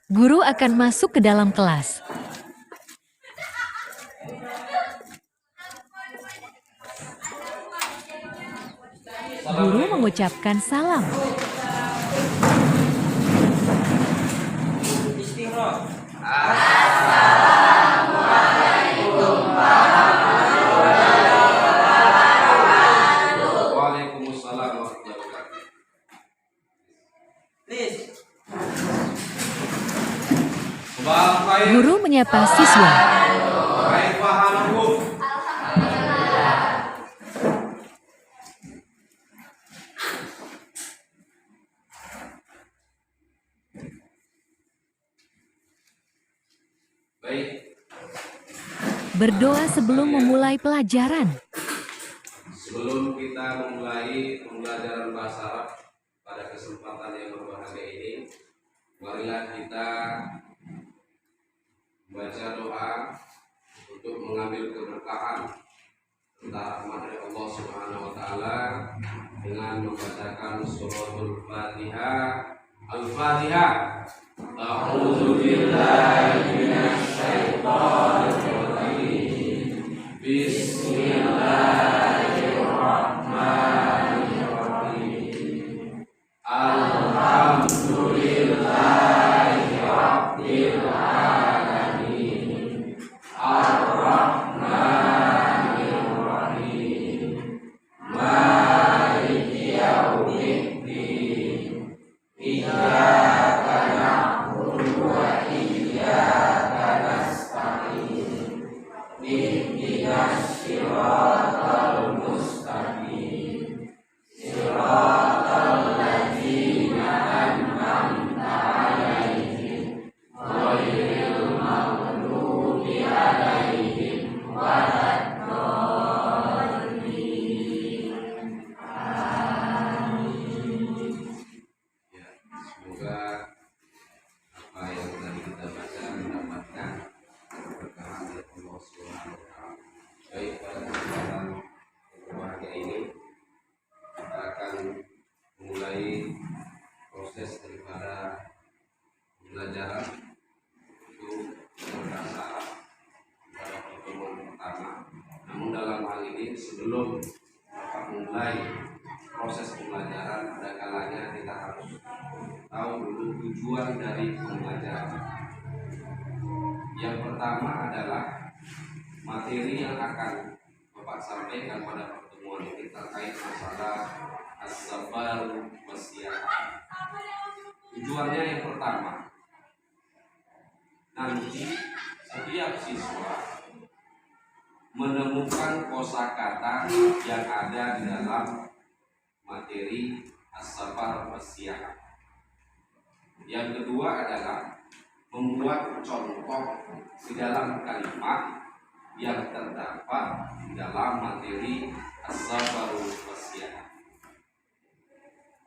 Guru akan masuk ke dalam kelas. Guru mengucapkan salam. Waalaikumsalam warahmatullahi wabarakatuh. Guru menyapa siswa. Baik, Berdoa sebelum memulai pelajaran. sebelum kita memulai pembelajaran bahasa Arab pada kesempatan yang berbahagia ini, marilah kita membaca doa untuk mengambil keberkahan serta rahmat dari Allah Subhanahu wa taala dengan membacakan suratul Fatihah. Al-Fatihah. A'udzu billahi minasy syaithanir rajim. Bismillahirrahmanirrahim. Alhamdulillahi rabbil alamin. Ar-Rahmanir Rahim. Maliki yaumiddin. Iyyaka na'budu wa iyyaka nasta'in. Ihdinas siratal mustaqim. Siratal ladzina an'amta 'alaihim ghairil maghdubi 'alaihim waladdallin. Ya, semoga apa yang tadi kita baca mendapatkan keberkahan dari Allah Subhanahu wa taala. Baik, pada kesempatan yang berbahagia ini kita akan memulai proses daripada pembelajaran itu berbahasa Arab pada pertemuan pertama. Namun dalam hal ini sebelum dapat memulai proses pembelajaran, ada kalanya kita harus tahu dulu tujuan dari pembelajaran. Yang pertama adalah materi yang akan Bapak sampaikan pada pertemuan ini terkait masalah as-safar was-siyahah. Tujuannya yang pertama, nanti setiap siswa menemukan kosakata yang ada di dalam materi as-safar was-siyahah. Yang kedua adalah membuat contoh di dalam kalimat yang terdapat di dalam materi as-safar was-siyahah.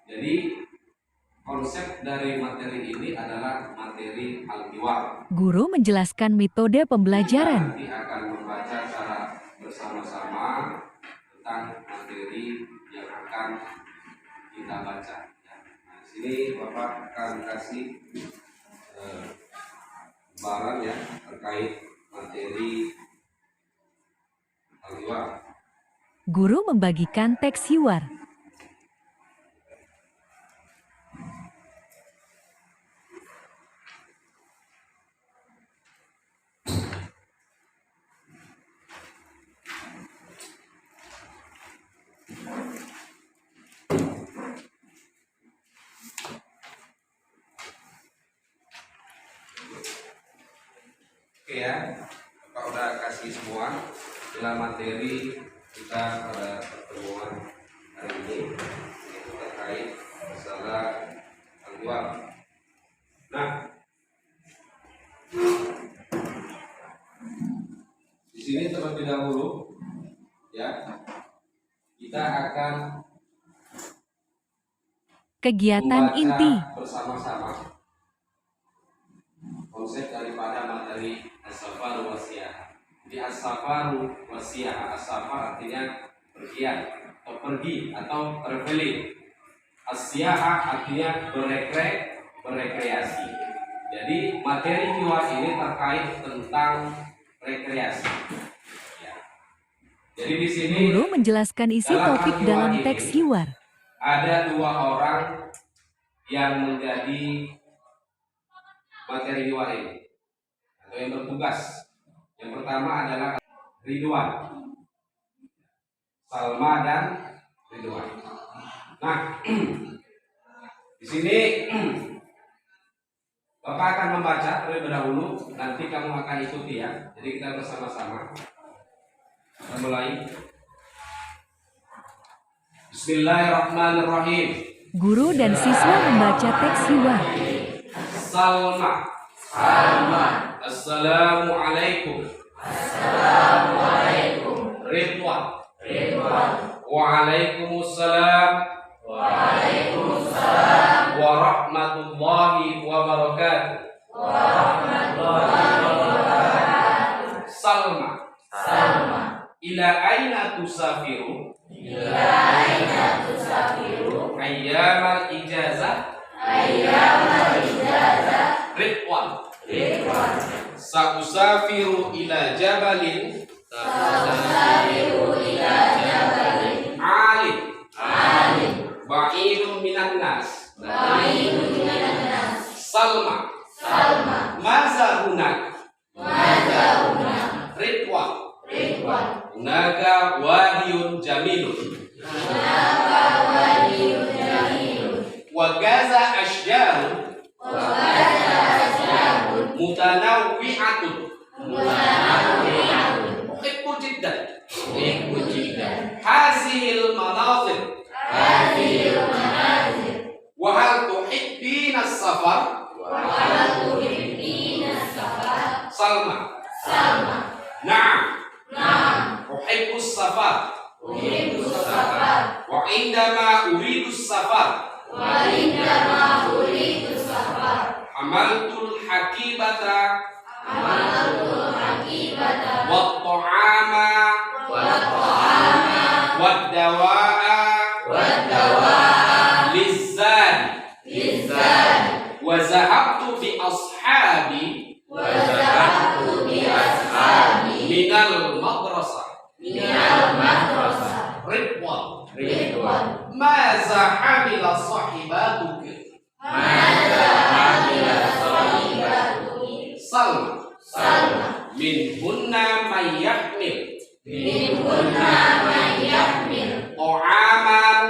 Jadi konsep dari materi ini adalah materi al-hiwar. Guru menjelaskan metode pembelajaran. Kita nanti akan membaca secara bersama-sama tentang materi yang akan kita baca. Nah, sini Bapak akan kasih gambaran ya terkait materi al-hiwar. Guru membagikan teks hiwar. Oke ya, Bapak udah kasih semua dalam materi kita pada pertemuan hari ini, yaitu terkait masalah al-hiwar. Nah, di sini terlebih dahulu ya kita akan Kegiatan inti. bersama-sama konsep daripada materi as-safar was-siyahah. Jadi as-safar was-siyahah, as-safar artinya pergian atau pergi atau traveling. As-siyahah artinya berekreasi. Jadi materi hiwar ini terkait tentang rekreasi. Ya. Jadi di sini Guru menjelaskan isi dalam topik hiwar dalam ini, teks hiwar. ada dua orang yang menjadi materi hiwar ini atau yang bertugas. Yang pertama adalah Ridwan, Salma dan Ridwan. Nah, di sini Bapak akan membaca terlebih dahulu, nanti kamu akan ikuti ya. Jadi kita bersama-sama. Kita mulai. Bismillahirrahmanirrahim. Guru dan siswa membaca teks hiwar. Salma. Assalamualaikum. Ridwan. Waalaikumsalam. Warahmatullahi wabarakatuh. Salma. Ila aina tusafiru? Ayyamal ijazah. Ridwan. Sa'usafiru ila jabalin. Alim. Ba'idun minan nas. Salma. Maza hunak. Ridwan. Hunaka wadiyun jamilun. Wa gaza ashjarun. Mutanawwi'atun. Uhibbu jiddan. Hazihil manazir. Wa hal tuhibbina as-safar? Salma. Na'am. Uhibbu as-safar. Wa indama uridu as-safar. Hamaltul hakibata. Wat-ta'ama. Wad-dawa'a. Lizzani. Wa zahabtu bi ashabi. Minal madrasah. Ridwan. Maza hamila sahibatuka? Salma. Minhunna man yahmil. Ta'aman.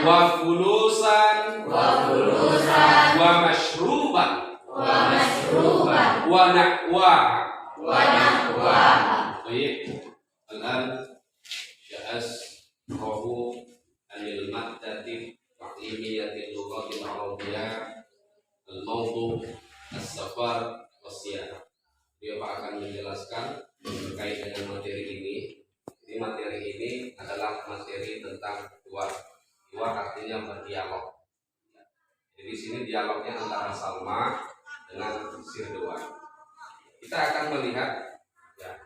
Wa fulusan. Wa mashruban. Wa nahwaha. Baik. Al-an sya'as rohu anil maddati wa'imiyatil lughatil arabiyyah al-mawdu as-safar was-siyarah. Dia akan menjelaskan terkait dengan materi ini. Ini materi ini adalah materi tentang hiwar. Hiwar artinya berdialog. Jadi di sini dialognya antara Salma dengan si Ridwan. Kita akan melihat ya,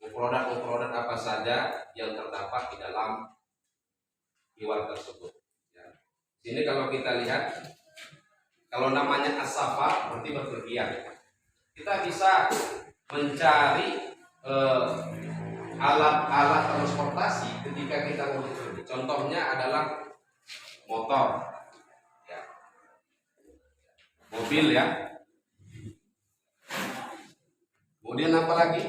produk-produk apa saja yang terdapat di dalam hiwar tersebut. Ya. Sini kalau kita lihat, kalau namanya as-safar berarti berpergian. Kita bisa mencari alat-alat transportasi ketika kita mau bepergian. Contohnya adalah motor, ya. Mobil ya. Kemudian apa lagi?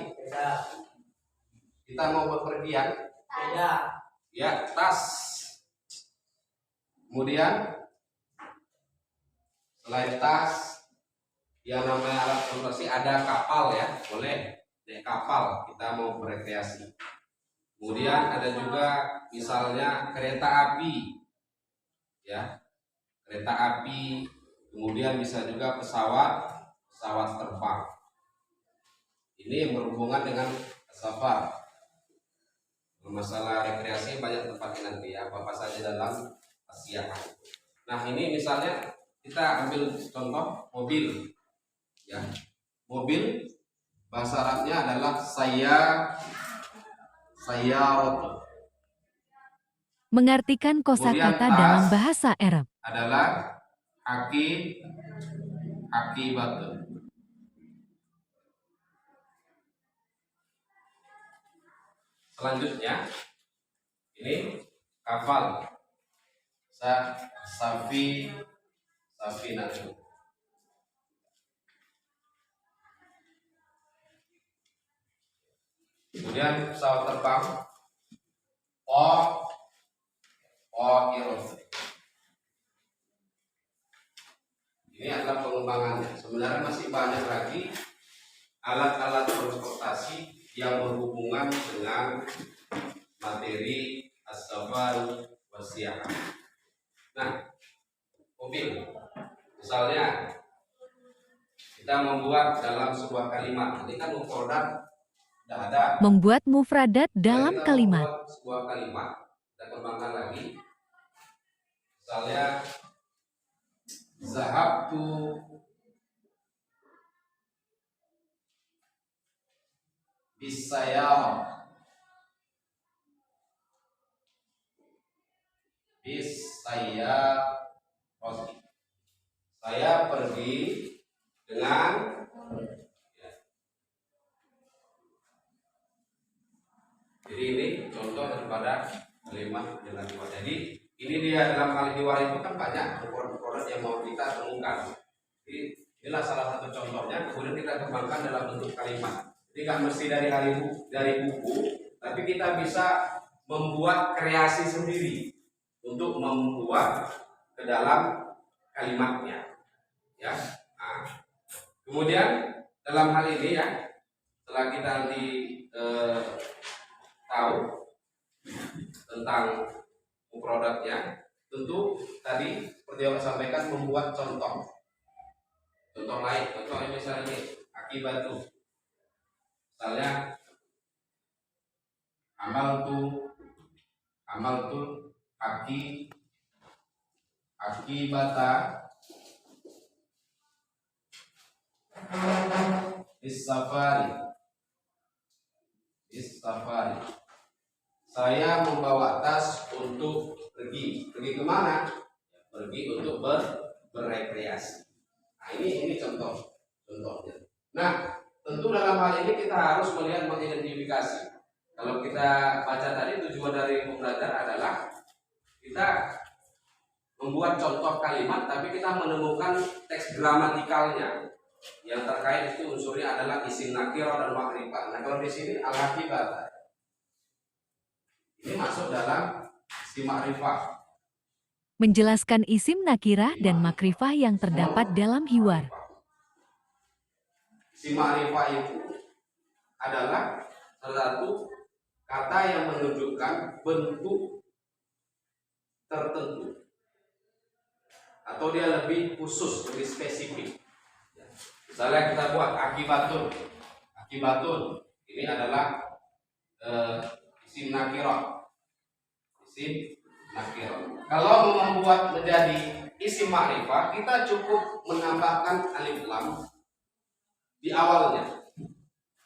Kita mau bepergian. Ya, tas. Kemudian selain tas, yang namanya alat transportasi ada kapal ya, boleh naik kapal kita mau berekreasi. Kemudian ada juga misalnya kereta api, ya, kereta api. Kemudian bisa juga pesawat terbang. Ini yang berhubungan dengan safar. Masalah rekreasi banyak tempatnya nanti ya, apa saja dalam Asia. Nah ini misalnya kita ambil contoh mobil, ya. Mobil bahasa Arabnya adalah sayyaratu. Mengartikan kosakata dalam bahasa Arab adalah akibatun. Selanjutnya ini kapal, safinatu. Kemudian pesawat terbang, Qairun. Ini adalah pengembangannya. Sebenarnya masih banyak lagi alat-alat transportasi yang berhubungan dengan materi as-safar wasiyah. Nah, mobil, misalnya kita membuat dalam sebuah kalimat. Ini kan mufradat sudah ada. Membuat mufradat dalam Kita kalimat. membuat sebuah kalimat, kita kembangkan lagi. Misalnya zahabtu bisayarah. Saya pergi dengan ya. Jadi ini contoh daripada kalimat dengan hiwar. Jadi ini dia dalam kalimat hiwar itu kan banyak ukuran-ukuran yang mau kita temukan. Jadi inilah salah satu contohnya. Kemudian kita kembangkan dalam bentuk kalimat. Jadi nggak mesti dari buku, tapi kita bisa membuat kreasi sendiri untuk membuat ke dalam kalimatnya, ya. Nah, kemudian dalam hal ini ya, setelah kita nanti tahu tentang produknya, tentu tadi seperti yang saya sampaikan membuat contoh lain, contohnya misalnya akibat tuh, misalnya amal tuh akibata is-safari. Saya membawa tas untuk pergi kemana? Pergi untuk berrekreasi. Nah, ini contohnya. Nah, tentu dalam hal ini kita harus melihat mengidentifikasi. Kalau kita baca tadi, tujuan dari pembelajaran adalah kita membuat contoh kalimat, tapi kita menemukan teks gramatikalnya yang terkait. Itu unsurnya adalah isim nakirah dan makrifah. Nah, kalau di sini al-akibat ini masuk dalam isim makrifah, Menjelaskan isim nakirah dan makrifah yang terdapat dalam hiwar. Isim makrifah itu adalah salah satu kata yang menunjukkan bentuk tertentu, atau dia lebih khusus, lebih spesifik. Misalnya kita buat akibatun. Ini adalah isim nakirah. Kalau mau membuat menjadi isim makrifah, kita cukup menambahkan alif lam di awalnya.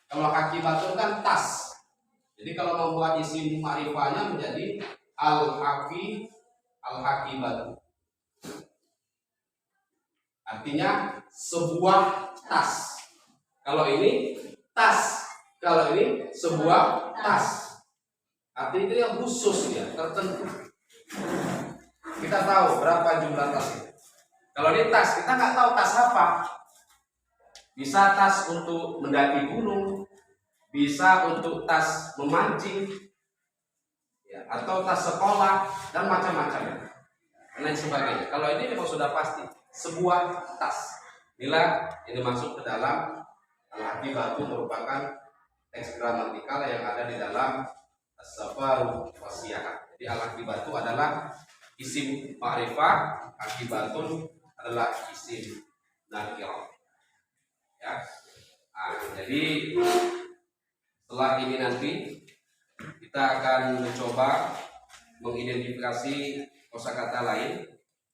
Kalau akibatun kan tas. Jadi kalau membuat isim makrifahnya menjadi al-akibat. Artinya sebuah tas. Kalau ini tas, kalau ini sebuah tas. Artinya itu yang khusus ya, tertentu. Kita tahu berapa jumlah tas itu. Kalau ini tas, kita nggak tahu tas apa. Bisa tas untuk mendaki gunung, bisa untuk tas memancing, ya, atau tas sekolah dan macam-macam dan lain sebagainya. Kalau ini memang sudah pasti sebuah tas. Bila ini masuk ke dalam al-akibat, merupakan teks gramatikal yang ada di dalam as-safar wasiyah. Jadi al-akibat adalah isim ma'rifah, akibatun adalah isim nakirah. Ya. Nah, jadi setelah ini nanti kita akan mencoba mengidentifikasi kosakata lain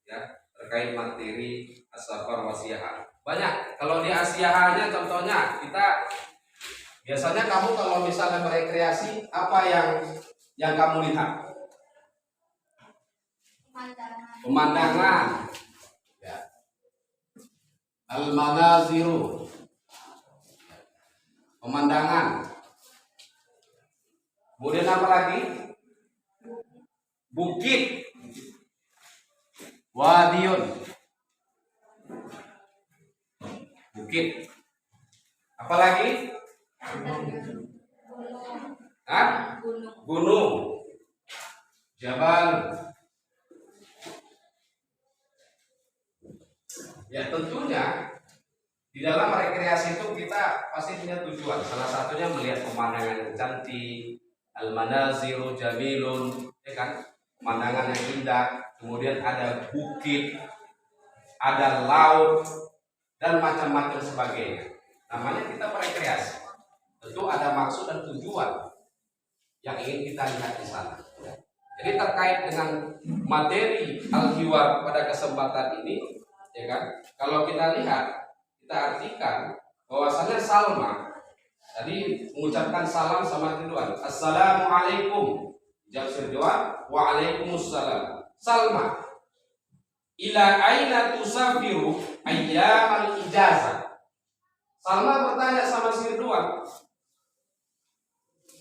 ya terkait materi as-safar wasiyah. Banyak. Kalau di asiyahnya contohnya kita biasanya kamu kalau misalnya berekreasi, apa yang kamu lihat? Pemandangan. Ya. Al-manaziru, pemandangan. Kemudian apa lagi? Bukit. Wadiun, bukit. Apa lagi? Hah? Gunung. Jabal. Ya tentunya di dalam rekreasi itu kita pasti punya tujuan. Salah satunya melihat pemandangan yang cantik, al-manaziru jamilun, ya kan? Pemandangan yang indah. Kemudian ada bukit, ada laut, dan macam-macam sebagainya. Namanya kita berekreasi. Tentu ada maksud dan tujuan yang ingin kita lihat di sana. Jadi terkait dengan materi al-hiwar pada kesempatan ini, ya kan? Kalau kita lihat, kita artikan bahwasanya Salma tadi mengucapkan salam sama Ridwan. Assalamualaikum. Jawab Ridwan, waalaikumsalam. Salma, ila aina tusafiru ayyamal ijazah. Salma bertanya sama si Ridwan,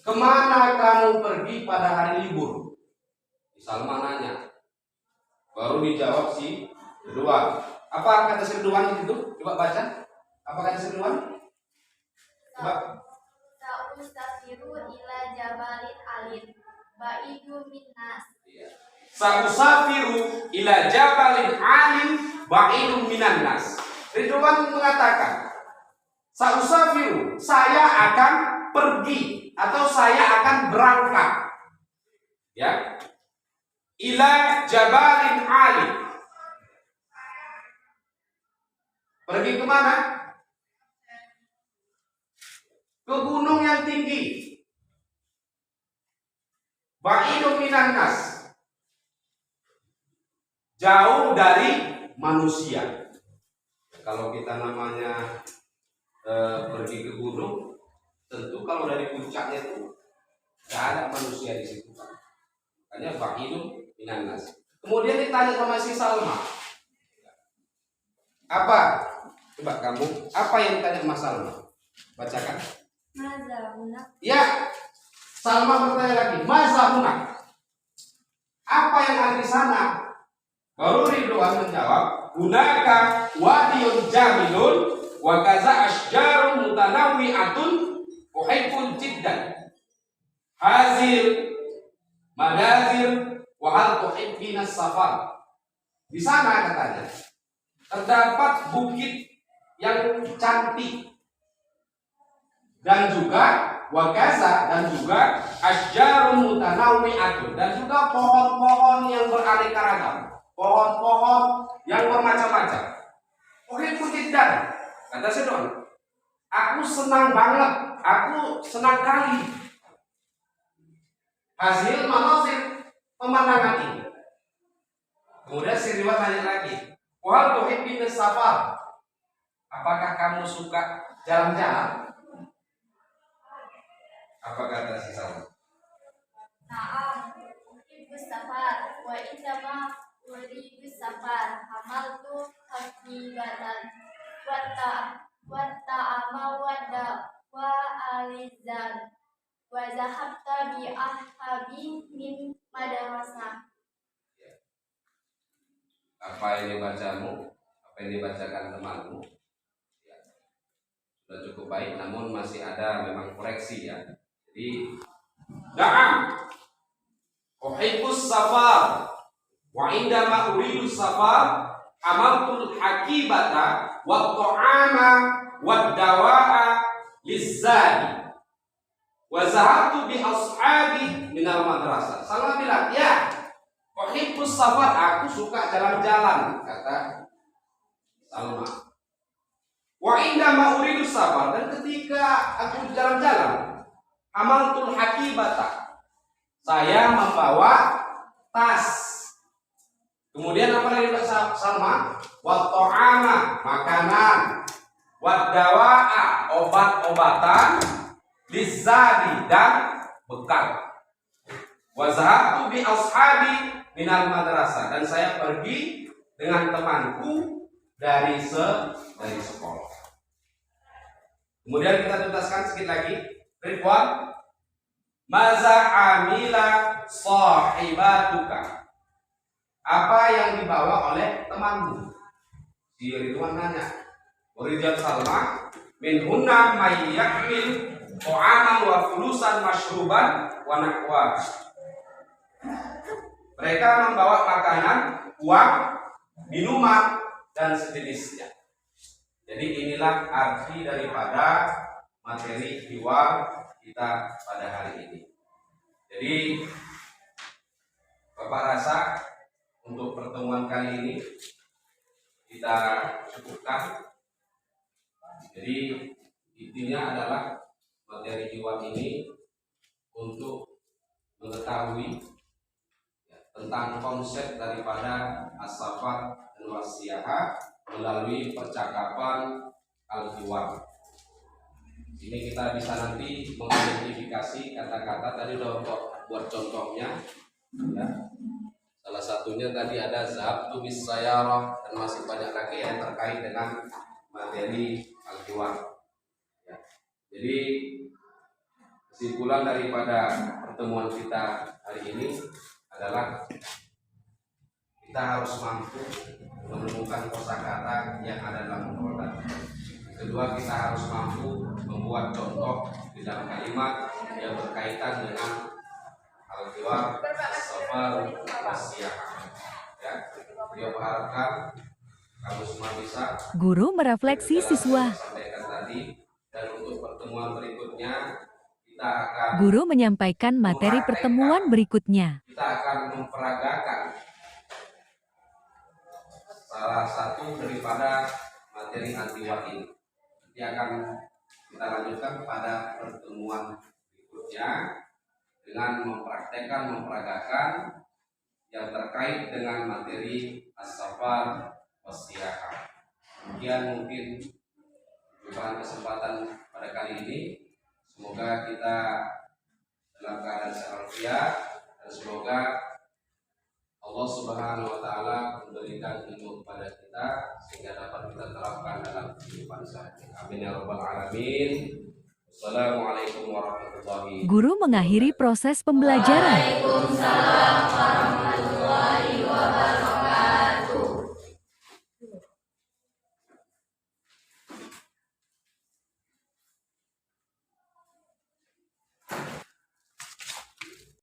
kemana kamu pergi pada hari libur? Salma nanya. Baru dijawab si Ridwan. Apa kata si Ridwan itu? Coba baca. Apa kata si Ridwan? Coba. Sa'usafiru ila jabalin alim ba'idu minnas. Sa'usafiru ila jabalin alim ba'idu minan nas. Ridwan mengatakan, Sa'usafiru, saya akan pergi atau saya akan berangkat. Ya. Ila jabalin alim. Pergi kemana? Ke gunung yang tinggi. Ba'idun minan nas. Jauh dari manusia. Kalau kita namanya pergi ke gunung, tentu kalau dari puncaknya itu tidak ada manusia di situ. Makanya ba'idun minan nas. Kemudian ditanya sama si Salma, apa? Coba kamu, apa yang ditanya Mas Salma? Bacakan. Mazhabuna. Ya, Salma bertanya lagi, mazhabuna. Apa yang ada di sana? Baru Ridwan menjawab, hunaka wadiyun jamilun wa kaza asjarun mutanawwi'atun uhibbul jiddan. Hazir madazir wa hal tuhibbina safar. Di sana katanya terdapat bukit yang cantik dan juga wakaza dan juga asjarun mutanawwi'atun dan juga pohon-pohon yang beraneka ragam, pohon-pohon yang bermacam-macam. Uhibbul jiddan. Kata Sidon, aku senang banget, aku senang kali hasil manazir pemandangan ini. Kemudian si Ridwan tanya lagi, wahal tuhibbina safar, apakah kamu suka jalan-jalan? Apa kata si Salma? Na'am, uhibbus safar wa indama uridus safar hamaltu hafibatan wa ta'ama wa alizan wa zahabta bi ahhabi min madrasah. Apa yang dibacamu? Apa yang dibacakan temanmu? Ya, sudah cukup baik, namun masih ada memang koreksi ya. Jadi, na'am, uhibbus safar wa indama uridus safar amaltul hakibata wa ta'ama wa dawa'a lizzadi wa zahabtu bi ashabi minal madrasah. Salma bilang, ya, uhibbus safar, aku suka jalan-jalan, kata Salma. Wa indama uridus safar, dan ketika aku jalan-jalan, amaltul hakibata, saya membawa tas. Kemudian apa lagi Pak Salma? Wa ta'ama, makanan. Wa dawa'a, obat-obatan. Lizzadi, dan bekal. Wa zahabtu bi ashabi minal madrasah, dan saya pergi dengan temanku dari sekolah. Kemudian kita tuntaskan sedikit lagi. Ridwan, maza amila sahibatuka. Apa yang dibawa oleh temanmu? Si Ridwan nanya. Ridwan Salma, min hunna may yahmil ta'aman wa fulusan mashruban wa nahwa. Mereka membawa makanan, uang, minuman, dan sejenisnya. Jadi inilah arti daripada materi hiwar kita pada hari ini. Jadi Bapak rasa untuk pertemuan kali ini kita cukupkan. Jadi intinya adalah materi hiwar ini untuk mengetahui tentang konsep daripada as-safar dan wasiyah melalui percakapan al-hiwar. Ini kita bisa nanti mengidentifikasi kata-kata, tadi udah buat contohnya ya. Salah satunya tadi ada zahabtu bis sayarah, dan masih banyak lagi yang terkait dengan materi al-hiwar ya. Jadi kesimpulan daripada pertemuan kita hari ini adalah kita harus mampu menemukan kosakata yang ada dalam mufradat. Kedua, kita harus mampu membuat contoh di dalam kalimat yang berkaitan dengan al-hiwar, as-safar, wasiyah. Ya, dia mengharapkan kamu semua bisa. Guru merefleksi siswa. Sampaikan tadi, dan untuk pertemuan berikutnya kita akan Guru menyampaikan materi pertemuan berikutnya. kita akan memperagakan salah satu daripada materi al-hiwar ini. Nanti akan kita lanjutkan pada pertemuan berikutnya dengan memperagakan yang terkait dengan materi as-safar wasiyah. Kemudian mungkin bukan kesempatan pada kali ini. Semoga kita dalam keadaan sehat dan semoga Allah Subhanahu wa taala memberikan ilmu kepada kita sehingga dapat kita terapkan dalam kehidupan sehari-hari. Amin ya rabbal alamin. Wassalamualaikum warahmatullahi wabarakatuh. Guru mengakhiri proses pembelajaran. Waalaikumsalam